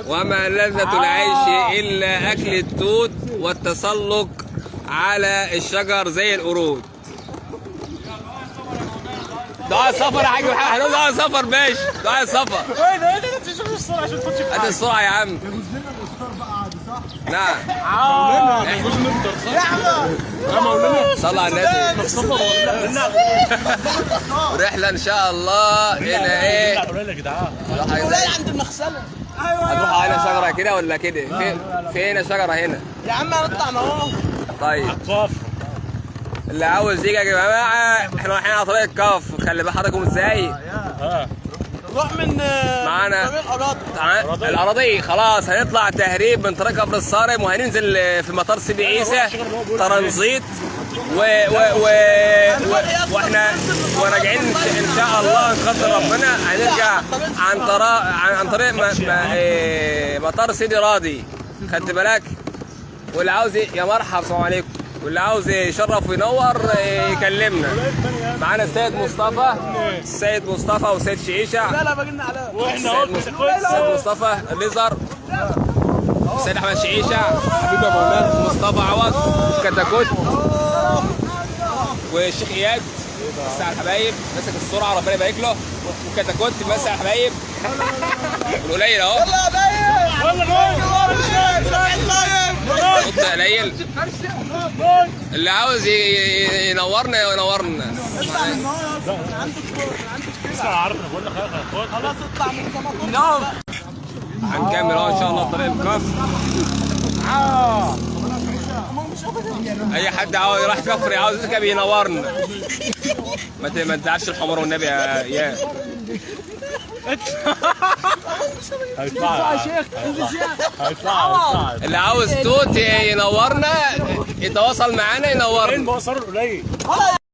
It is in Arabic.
وما لذة العيش إلا أكل التوت والتسلق على الشجر زي القرود. دعاء السفر يا حاج محمد، هنقول دعاء السفر باشا، دعاء السفر. ايه ده تشوف السرعه عشان تخش في هات السرعة يا عم. نعم. جوز نفطر صح؟ يا عم صلى على النبي. السفر ولا رحلة إن شاء الله هنا إيه؟ قليل يا جدعان. قليل عند المغسله. هتروح هنا شجرة كده ولا كده؟ في هنا شجرة هنا. يا عم هنطلع اهو. طيب. كفر. اللي عاوز يجي يا جماعة احنا رايحين على طريق الكف، خلي بال حضراتكم ازاي؟ نروح من معانا طريق الاراضي. الأراضي خلاص، هنطلع تهريب من طريق كفر الصارم وهننزل في مطار سيدي عيسى ترانزيت واحنا وراجعين ان شاء الله نقدر ربنا هنرجع عن طريق مطار سيدي راضي. خدت بالك؟ واللي عاوز يا مرحبا السلام عليكم، واللي عاوز يشرف وينور يكلمنا. معانا السيد مصطفى والسيد شيشة. لا بجينا على واحنا السيد مصطفى الليزر، السيد احمد شيشة، حبيبي ابو مولانا مصطفى عوض، كتاكوت، والشيخ اياد مسا على الحبايب ماسك السرعه ربنا يبارك له، وكتاكوت مسا على الحبايب والقليل اهو. قط قليل. اللي عاوز ينورنا ينورنا. عارف انا بقول لك خلاص اطلع من زمان. هنكمل اهو ان شاء الله طريق الكفر. اي حد عاوز يروح كفر عاوز يركب ينورنا. ما تزعلش الحمار والنبي يا اياد. هيطلع يا شيخ. هيطلع. اللي عاوز توت ينورنا يتواصل معانا ينورنا. فين بوصل قليل؟ ولا